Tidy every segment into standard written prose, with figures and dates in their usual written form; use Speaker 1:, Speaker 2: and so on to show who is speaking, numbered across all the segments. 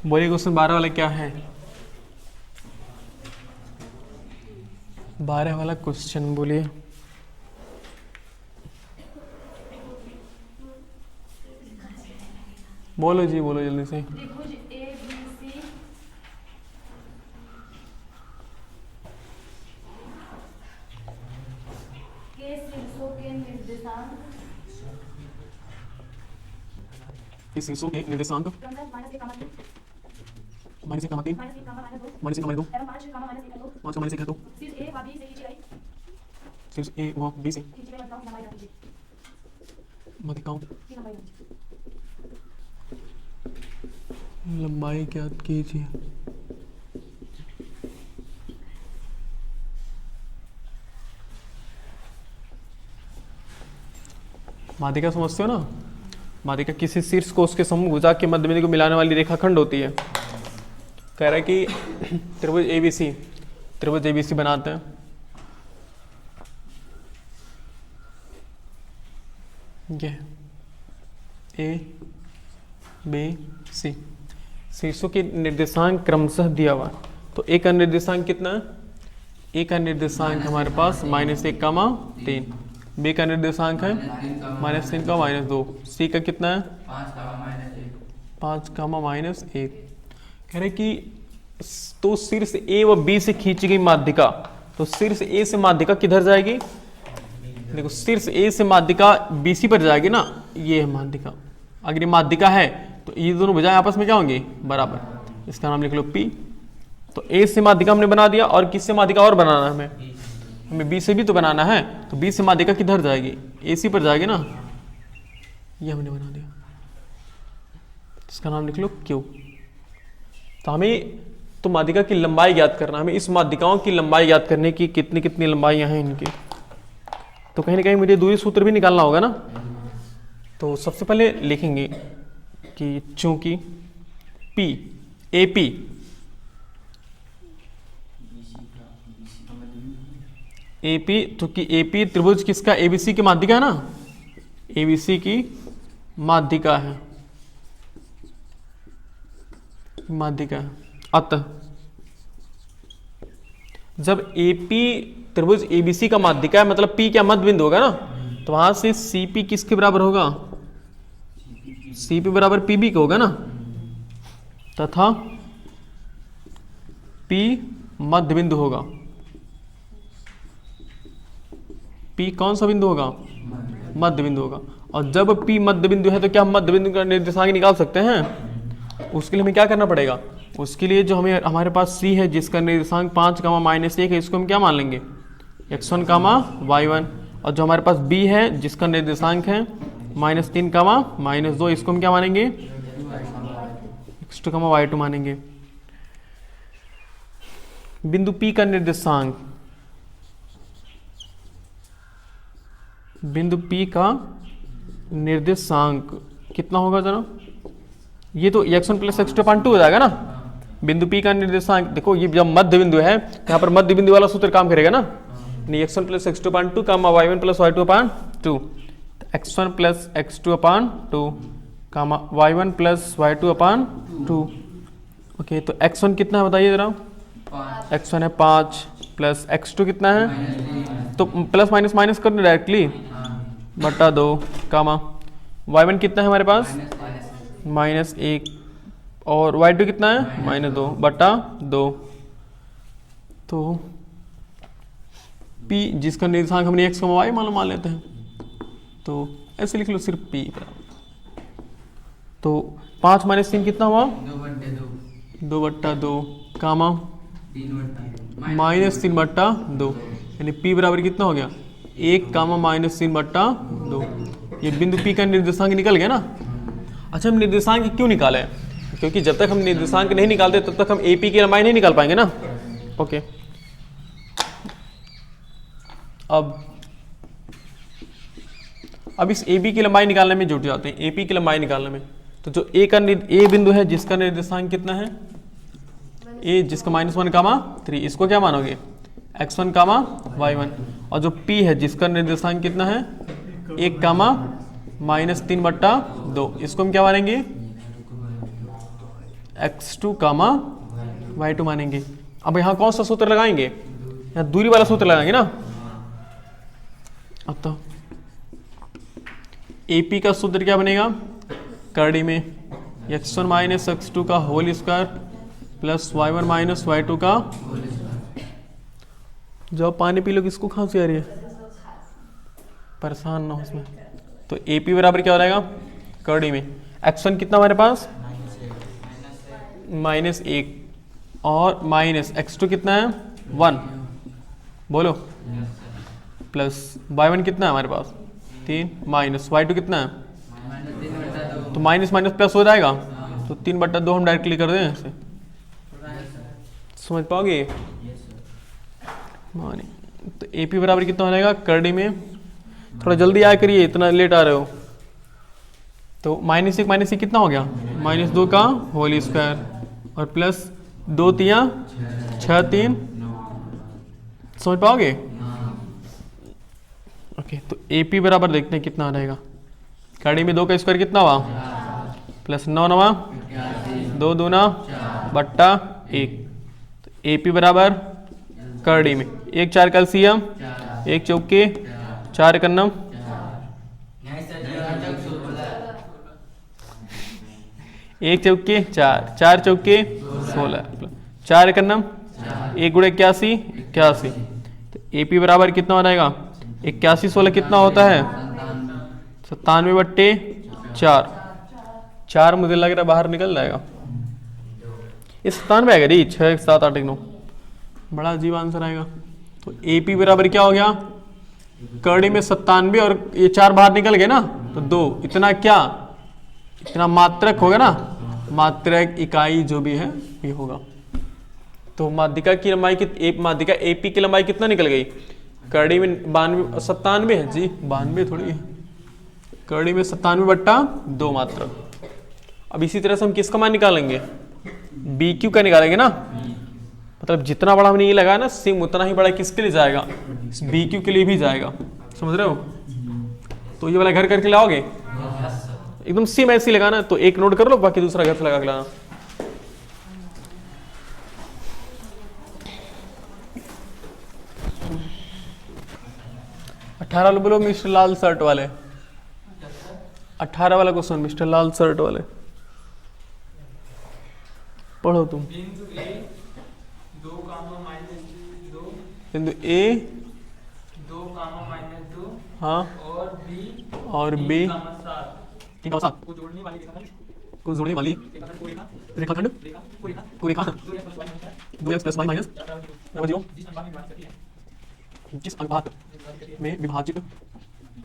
Speaker 1: बोलिए क्वेश्चन 12 वाला क्या है? 12 वाला क्वेश्चन बोलिए। बोलो जी, बोलो जल्दी से।
Speaker 2: त्रिभुज ABC के शीर्षों के निर्देशांक
Speaker 1: इस शीर्षों के निर्देशांक
Speaker 2: क्रमशः -1, -3,
Speaker 1: -1, -3,
Speaker 2: -2
Speaker 1: -1,
Speaker 2: -1, -2
Speaker 1: एवं 5, -1, -1, 2
Speaker 2: शीर्ष A व B से खींची गई
Speaker 1: शीर्ष ए व बी से
Speaker 2: माध्यिकाओं की लंबाई ज्ञात कीजिए।
Speaker 1: माध्यिकाओं
Speaker 2: की लंबाई ज्ञात कीजिए।
Speaker 1: लंबाई ज्ञात कीजिए। माध्यिका समझते हो ना? माध्यिका किसी शीर्ष कोश के समभुजा के मध्य बिंदु को मिलाने वाली रेखाखंड होती है। कह रहा है कि त्रिभुज एबीसी बनाते हैं। ये ए बी सी शीर्षों के निर्देशांक क्रमशः दिया हुआ। तो ए का निर्देशांक कितना है? ए का निर्देशांक हमारे पास -1, 3। बी का निर्देशांक है -3, -2। सी का कितना है? 5, -1। कह रहे कि तो शीर्ष ए व बी से खींची गई माध्यिका, तो शीर्ष ए से माध्यिका किधर जाएगी? देखो शीर्ष ए से माध्यिका बीसी पर जाएगी ना, ये है माध्यिका। अगर ये माध्यिका है तो ये दोनों भुजाएं आपस में क्या होंगी? बराबर। इसका नाम लिख लो पी। तो ए से माध्यिका हमने बना दिया, और किससे माध्यिका और बनाना है हमें बी से भी तो बनाना है। तो बी से माध्यिका किधर जाएगी? एसी पर जाएगी ना, ये हमने बना दिया। इसका नाम लिख लो क्यू। तो हमें तो माध्यिका की लंबाई ज्ञात करना, हमें इस माध्यिकाओं की लंबाई ज्ञात करने की कितनी कितनी लंबाइयां हैं इनकी। तो कहीं ना कहीं मुझे दूरी सूत्र भी निकालना होगा ना। तो सबसे पहले लिखेंगे कि चूंकि पी एपी चूंकि एपी त्रिभुज किसका? एबीसी की माध्यिका है ना, एबीसी की माध्यिका है, अतः जब एपी त्रिभुज एबीसी का माध्यिका है, मतलब पी क्या मध्य बिंदु होगा ना, तो वहां से सीपी किसके बराबर होगा? सीपी बराबर पीबी का होगा ना, तथा पी मध्य बिंदु होगा। पी कौन सा बिंदु होगा? मध्य बिंदु होगा। और जब पी मध्य बिंदु है तो क्या हम मध्य बिंदु का निर्देशांक निकाल सकते हैं? उसके लिए हमें क्या करना पड़ेगा? उसके लिए जो हमें हमारे पास सी है जिसका निर्देशांक 5, -1 है, इसको हम क्या मान लेंगे? x1, y1। और जो हमारे पास b है जिसका निर्देशांक है -3, -2, इसको हम क्या मानेंगे? x2, y2 मानेंगे। बिंदु P का निर्देशांक, बिंदु P का निर्देशांक कितना होगा जरा? ये तो x1 + x2/2 हो जाएगा ना। बिंदु P का निर्देशांक देखो, ये जब मध्य बिंदु है यहाँ पर मध्य बिंदु वाला सूत्र काम करेगा ना। नहीं, x1 + x2/2, y1 + y2/2, x1 + x2/2, y1 + y2/2। Okay, तो x1 कितना है बताइए जरा? x1 है 5, प्लस x2 कितना है? तो प्लस माइनस माइनस कर दो डायरेक्टली, /2, y1 कितना है हमारे पास? -1, और y2 कितना है? -2/2। तो p जिसका निर्देशांक हमने x, y मान लेते हैं, तो ऐसे लिख लो सिर्फ p। तो 5 - 3 कितना हुआ? 2/2, -3/2, यानी p बराबर कितना हो गया? 1, -3/2। ये बिंदु p का निर्देशांक निकल गया ना। अच्छा, हम निर्देशांक क्यों निकाले? क्योंकि जब तक हम निर्देशांक नहीं निकालते तब तक हम AP की लंबाई नहीं निकाल पाएंगे ना। ओके, अब इस AB की लंबाई निकालने में जुट जाते हैं, AP की लंबाई निकालने में। तो जो A बिंदु है जिसका निर्देशांक कितना है? A जिसका -1, 3, इसको क्या मानोगे? x1, y1। और जो P है जिसका निर्देशांक कितना है? 1, -3/2, इसको हम क्या मानेंगे? x2 कामा y2 मानेंगे। अब यहाँ कौन सा सूत्र लगाएंगे, यहाँ दूरी वाला सूत्र लगाएंगे ना। अब तो AP का सूत्र क्या बनेगा, करड़ी में x1 माइनस x2 का whole square plus y1 minus y2 का। जब पानी पी लो, किसको खांसी आ रही है, परेशान ना हो उसमें। तो AP बराबर क्या हो जाएगा, करड़ी में x1 कितना हमारे पास -1 और माइनस x2 कितना है 1, बोलो, प्लस y1 कितना है हमारे पास 3 माइनस y2 कितना है, तो माइनस माइनस प्लस हो जाएगा, तो 3/2 हम डायरेक्टली कर दें ऐसे, समझ पाओगे। माने तो AP बराबर कितना हो जाएगा, करड़ी में थोड़ा जल्दी आया करिए, इतना लेट आ रहे हो। तो -1 कितना हो गया, -2 का होल स्क्वायर और प्लस 2 तिया 6 3, समझ पाओगे। ओके, तो AP बराबर देखते हैं कितना आ जाएगा, कड़ी में 2 का स्क्वायर कितना हुआ, प्लस 9 9 2 दूना बट्टा 1। तो AP बराबर करड़ी में 1 4 कैल्शियम 1 चौके 4 कन्नम 1 चौके 4 4 चौके 16 4 कन्नम 1 गुणे 81। तो AP बराबर कितना हो जाएगा, 81 16 कितना होता है 97/4। 4 मुझे लग रहा है बाहर निकल जाएगा, ये 97 आएगा जी, 6 7 8 9, बड़ा अजीब आंसर आएगा। तो AP बराबर क्या हो गया, करड़ी में 97 और ये 4 बाहर निकल गए ना, तो 2 इतना क्या, इतना मात्रक होगा ना, मात्रक इकाई जो भी है ये होगा। तो माध्यिका की लंबाई माध्यिका AP की लंबाई कितना निकल गई, करड़ी में 97 है जी, 92 थोड़ी है, करड़ी में 97/2 मात्रक। अब इसी तरह से हम किसका मान निकालेंगे, BQ का निकालेंगे ना, मतलब जितना बड़ा हमने ये लगाया ना सेम उतना ही बड़ा किसके लिए जाएगा, BQ के लिए भी जाएगा, समझ रहे हो। तो ये वाला घर करके लाओगे, एकदम सेम ऐसे ही लगाना, तो एक नोट कर लो, बाकी दूसरा घर से लगा के लाना। अठारह वाले बोलो मिस्टर लाल शर्ट वाले, 18 वाला क्वेश्चन मिस्टर लाल शर्ट वाले पढ़ो तुम। बिंदु A
Speaker 3: 2, -2
Speaker 1: हाँ और B 3
Speaker 3: को जोड़ने वाली
Speaker 1: को जोड़ने वाली रेखाखंड को रेखा 2x + y - जिस अनुपात में विभाजित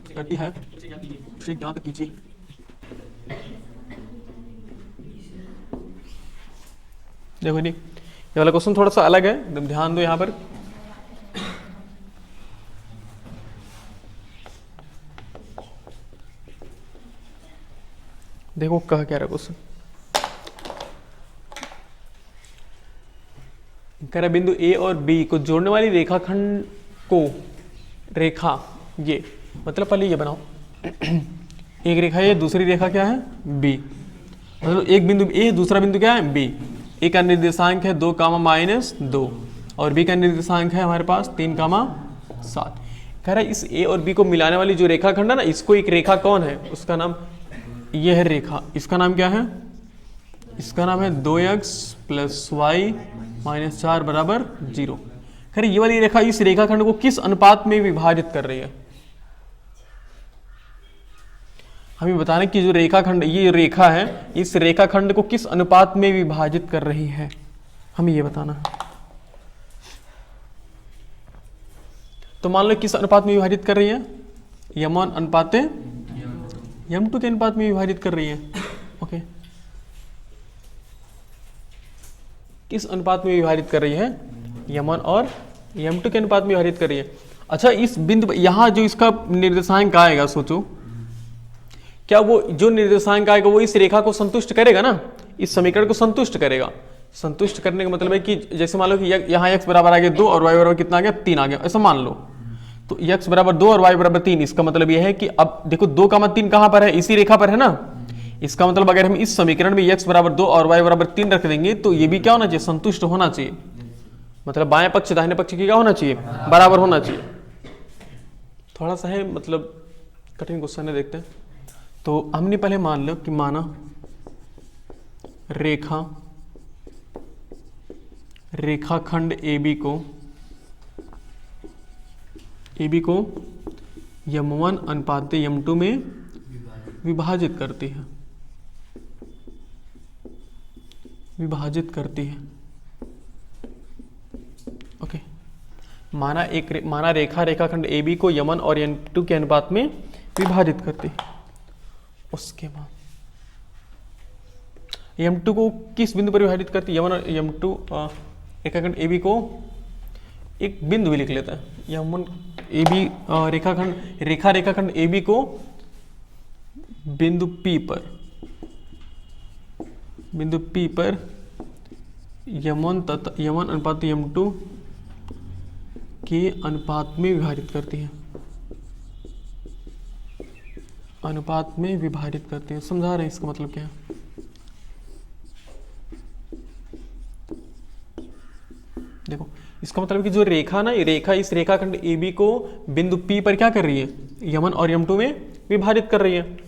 Speaker 1: करती है उसे ज्ञात कीजिए। देखो नहीं, ये वाला क्वेश्चन थोड़ा सा अलग है, एकदम ध्यान दो यहाँ पर। देखो कहा क्या रहा क्वेश्चन, कह रहा बिंदु A और B को जोड़ने वाली रेखाखंड को रेखा ये, मतलब पहले ये बनाओ एक रेखा ये, दूसरी रेखा क्या है B, मतलब एक बिंदु A है, दूसरा बिंदु क्या है B। A का निर्देशांक है 2, -2 और B का निर्देशांक है हमारे पास 3, 7। कह रहा है इस A और B को मिलाने वाली जो रेखाखंड है ना, इसको एक रेखा कौन है, उसका नाम यह है रेखा, इसका नाम क्या है, इसका नाम है 2x + y - 4 = 0। खैर ये वाली रेखा इस रेखाखंड को किस अनुपात में विभाजित कर रही है, हमें बताना कि जो रेखाखंड ये रेखा है इस रेखाखंड को किस अनुपात में विभाजित कर रही है, हमें ये बताना है। तो मान लो किस अनुपात में विभाजित कर रही है, m1 अनुपात m2 के अनुपात में विभाजित कर रही है। ओके, किस अनुपात में विभाजित कर रही है, m1 और m2 के अनुपात में विभाजित कर रही है। अच्छा, इस बिंदु यहाँ जो इसका निर्देशांक आएगा, सोचो क्या वो जो निर्देशांक आएगा वो इस रेखा को संतुष्ट करेगा ना, इस समीकरण को संतुष्ट करेगा। संतुष्ट करने का मतलब है कि जैसे मान लो कि यहाँ x बराबर आ गया 2 और y बराबर कितना आ गया 3 आ गया, ऐसा मान लो। तो x बराबर 2 और y बराबर 3, इसका मतलब यह है कि अब देखो 2, 3 कहाँ पर है, इसी रेखा पर है ना। इसका मतलब अगर हम इस समीकरण में x बराबर 2 और y बराबर 3 रख देंगे तो ये भी क्या होना चाहिए, संतुष्ट होना चाहिए। मतलब बाएं पक्ष दाहिने पक्ष की क्या होना चाहिए, बराबर होना चाहिए। थोड़ा सा है मतलब कठिन क्वेश्चन है, देखते हैं। तो हमने पहले मान लो कि माना रेखाखंड AB को m1 अनुपात m2 में विभाजित करती है। ओके, माना रेखाखंड AB को m1 और m2 के अनुपात में विभाजित करती है। उसके बाद m2 को किस बिंदु पर विभाजित करती है, m1 और m2 रेखाखंड AB को एक बिंदु भी लिख लेता है। m1 AB रेखाखंड AB को बिंदु P पर m1 अनुपात m2 के अनुपात में विभाजित करती है, समझा रहे हैं इसका मतलब क्या है। देखो इसका मतलब कि जो रेखा ना, ये रेखा इस रेखाखंड AB को बिंदु P पर क्या कर रही है, m1 और m2 में विभाजित कर रही है,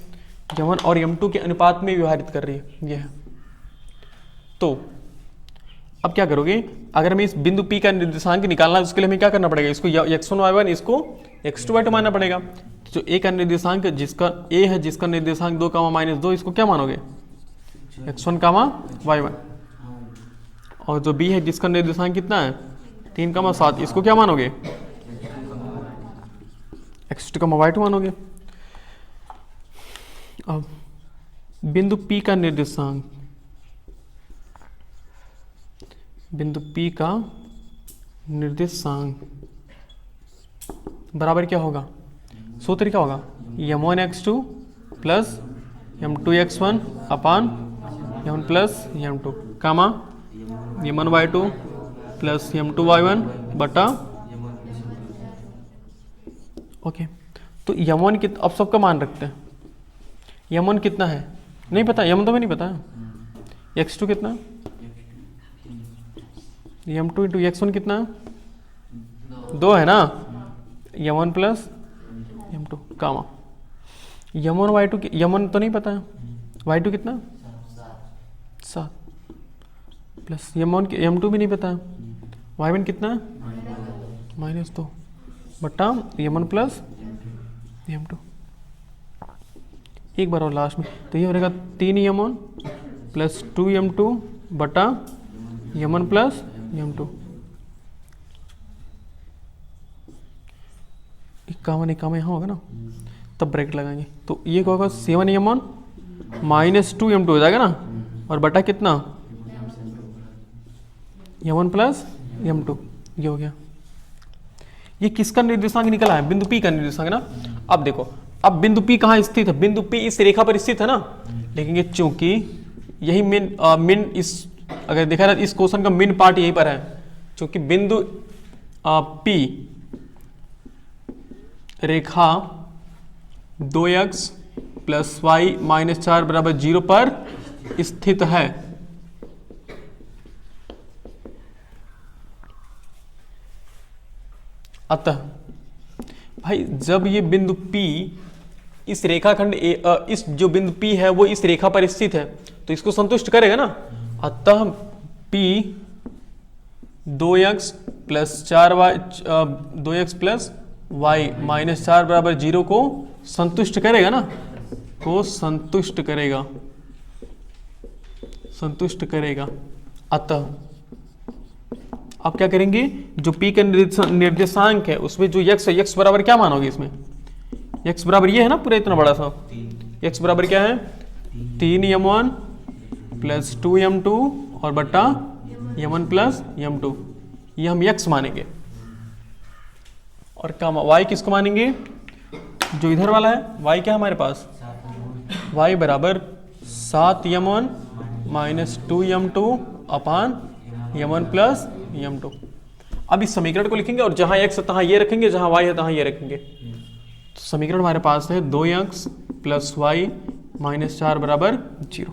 Speaker 1: m1 और m2 के अनुपात में विभाजित कर रही है, यह है। तो अब क्या करोगे, अगर हमें इस बिंदु P का निर्देशांक निकालना है उसके लिए हमें क्या करना पड़ेगा, इसको x1 y1 इसको x2 y2 मानना पड़ेगा। जो A का निर्देशांक जिसका A है, जिसका निर्देशांक 2, -2, इसको क्या मानोगे, x1, y1। और जो B है जिसका निर्देशांक कितना है 3, 7, इसको क्या मानोगे, x2, y2 मानोगे। अब बिंदु P का निर्देशांक बराबर क्या होगा, सूत्र क्या होगा, m1x2 प्लस m2x1 अपान m1 प्लस m2 कामा m1y2 प्लस m2y1 बटा। ओके, तो m1 कितना, अब सबका मान रखते हैं। m1 कितना है नहीं पता, m1 तो भी नहीं पता है। x2 कितना है, m2 इंटू x1 कितना है 2 है ना, m1 प्लस m2 कामा m1 y2 m1 तो नहीं पता है, y2 कितना 7 प्लस m2 भी नहीं पता है, y1 कितना है -2 बटा m1 प्लस m2। एक बार और लास्ट में, तो ये हो रहेगा 3m1 प्लस 2m2 बटा m1 प्लस m2। इक्यावन यहाँ होगा ना, तब ब्रैकेट लगाएंगे तो ये क्या होगा 7m1 माइनस 2m2 हो जाएगा ना, और बटा कितना m1 प्लस m2, ये हो गया। ये किसका निर्देशांक निकला है, बिंदु P का निर्देशांक ना। अब देखो, अब बिंदु P कहाँ स्थित है, बिंदु P इस रेखा पर स्थित है ना, लेकिन चूंकि यही मेन इस अगर देखा जाए इस क्वेश्चन का मेन पार्ट यहीं पर है, क्योंकि बिंदु P रेखा 2x प्लस y माइनस 4 बराबर 0 पर स्थित है। अतः भाई जब ये बिंदु P इस रेखाखंड इस जो बिंदु P है वो इस रेखा पर स्थित है तो इसको संतुष्ट करेगा ना। अतः P 2x plus 4y 2x plus y minus 4 बराबर 0 को संतुष्ट करेगा ना, को संतुष्ट करेगा। अतः आप क्या करेंगे, जो P का निर्देशांक है उसमें जो x है, x बराबर क्या मानोगे, इसमें x बराबर ये है ना पूरा इतना बड़ा सा, x बराबर क्या है 3m1 प्लस 2m2 और बट्टा m1 प्लस m2, ये हम x मानेंगे। और काम y किसको मानेंगे, जो इधर वाला है y क्या है हमारे पास, y बराबर 7m1 माइनस 2m2 अपान m1 प्लस m2। अब इस समीकरण को लिखेंगे और जहां x है तहां ये रखेंगे, जहां y है तहां ये रखेंगे। तो समीकरण हमारे पास है 2x प्लस y -4 बराबर 0।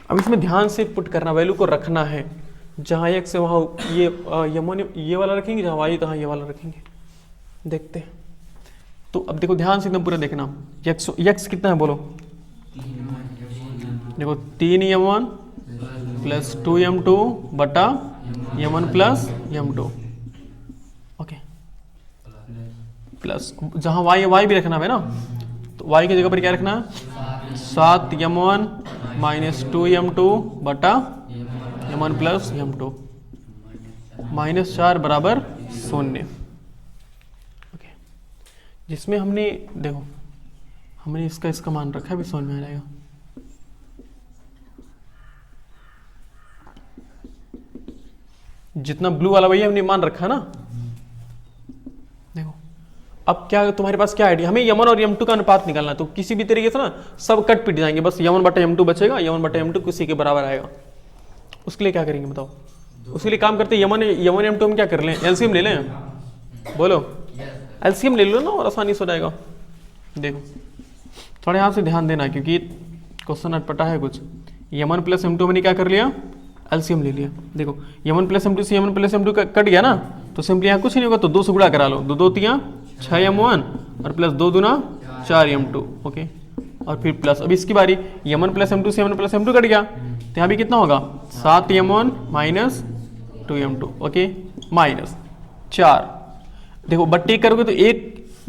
Speaker 1: अब इसमें ध्यान से पुट करना, वैल्यू को रखना है। जहाँ x है वहाँ ये वाला रखेंगे, जहाँ y तहाँ ये वाला रखेंगे। देखते हैं। तो अब देखो ध्यान से एकदम पूरा देखना। x कितना है बोलो? देखो 3m1 प्लस 2m2 बटा m1 plus m2। Okay, plus जहाँ y भी रखना है ना, तो y की जगह पर क्या रखना है? 7m1 माइनस 2m2 बटा m1 प्लस m2, -4 बराबर 0। ओके, जिसमें हमने देखो हमने इसका मान रखा है, भी समझ में आ जाएगा। जितना ब्लू वाला भैया हमने मान रखा है ना, देखो अब क्या तुम्हारे पास क्या आइडिया, हमें m1 और m2 का अनुपात निकालना है। तो किसी भी तरीके से ना सब कट पिट जाएंगे, बस m1 बटा m2 बचेगा, m1 बटा m2 किसी के बराबर आएगा। उसके लिए क्या करेंगे बताओ? उसके लिए काम करते हैं, m1 m2 हम क्या कर लें? एलसीएम ले लें। बोलो, एलसीएम ले लो ना और आसानी से हो जाएगा। देखो थोड़ा यहाँ से ध्यान देना, क्योंकि क्वेश्चन अटपटा है कुछ। m1 प्लस m2 मैंने क्या कर लिया? एलसीएम ले लिया। देखो m1 प्लस m2 से m1 प्लस m2 कट गया ना, तो सिंपली यहाँ कुछ नहीं होगा, तो 2 से गुणा करा लो। 2 2 3 6m1 और प्लस 2 दूना 4m2। ओके, और फिर प्लस, अब इसकी बारी, m1 प्लस m2 से m1 प्लस m2 कट गया, तो यहाँ भी कितना होगा? 7m1 minus 2m2। Okay, minus 4। देखो बट्टे करोगे तो 1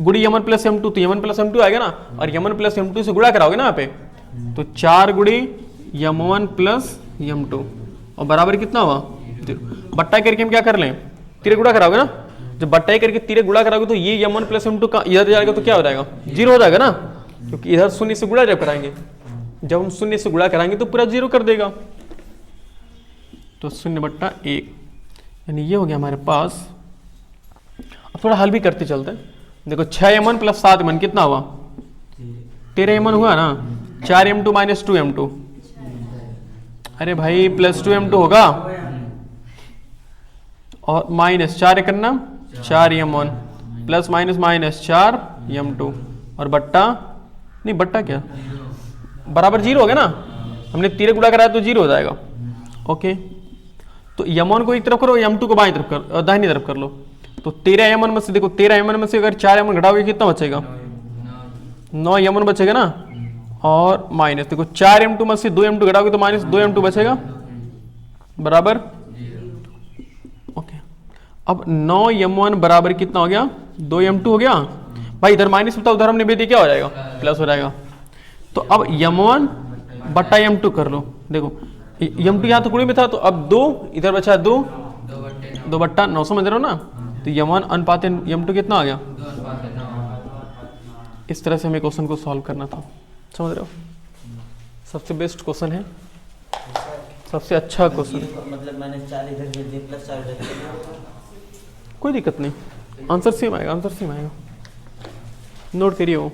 Speaker 1: गुड़ी m1 प्लस m2, तो m1 प्लस m2 आएगा ना, और m1 प्लस m2 से गुणा कराओगे ना यहाँ पे, तो 4 गुड़ी m1 प्लस m2 और बराबर कितना हुआ? बट्टा करके हम क्या कर लें? तिरे गुणा कराओगे ना, जब बट्टा करके तिरे गुणा कराओगे तो ये m1 प्लस m2 का इधर जाएगा तो क्या हो जाएगा? 0 हो जाएगा ना, क्योंकि इधर 0 से गुणा जब कराएंगे, जब हम 0 से गुणा कराएंगे तो पूरा 0 कर देगा। तो 0/1, यानी ये हो गया हमारे पास। अब थोड़ा हल भी करते चलते हैं। देखो 6m1 प्लस 7m1 कितना हुआ? 13m1 हुआ ना, 4m2 माइनस 2m2, अरे भाई प्लस 2m2 होगा, और माइनस 4 करना 4m1 plus minus minus 4m2 और बट्टा, नहीं बट्टा क्या, बराबर 0 हो गया ना। हमने 3 गुणा कराया तो 0 हो जाएगा। ओके, तो m1 को एक तरफ करो, m2 को बाईं तरफ कर, दाहिनी तरफ कर लो। तो 13m1 में से देखो, 13m1 में से अगर 4m1 घटाओगे कितना बचेगा? 9m1 बचेगा ना, और माइनस देखो 4m2 में से 2m2 घटाओगे तो माइनस 2m2 बचेगा, बराबर। ओके, अब 9m1 बराबर कितना हो गया? 2m2 हो गया। भाई इधर माइनस होता, उधर हमने भेज क्या हो जाएगा? प्लस हो जाएगा। तो अब m1 बट्टा m2 कर लो। देखो m2 यहाँ तो गुणे में था, तो अब 2 इधर बचा 2 बट्टा 9, समझ रहे हो ना। तो m1 अनुपात m2 कितना आ गया? इस तरह से हमें क्वेश्चन को सॉल्व करना था, समझ रहे हो। सबसे बेस्ट क्वेश्चन है, सबसे अच्छा क्वेश्चन।
Speaker 4: मतलब मैंने 4 इधर भेज दिए प्लस 4 इधर भेज दिए,
Speaker 1: कोई दिक्कत नहीं, आंसर सेम आएगा, आंसर सेम आएगा। नोट करिए वो।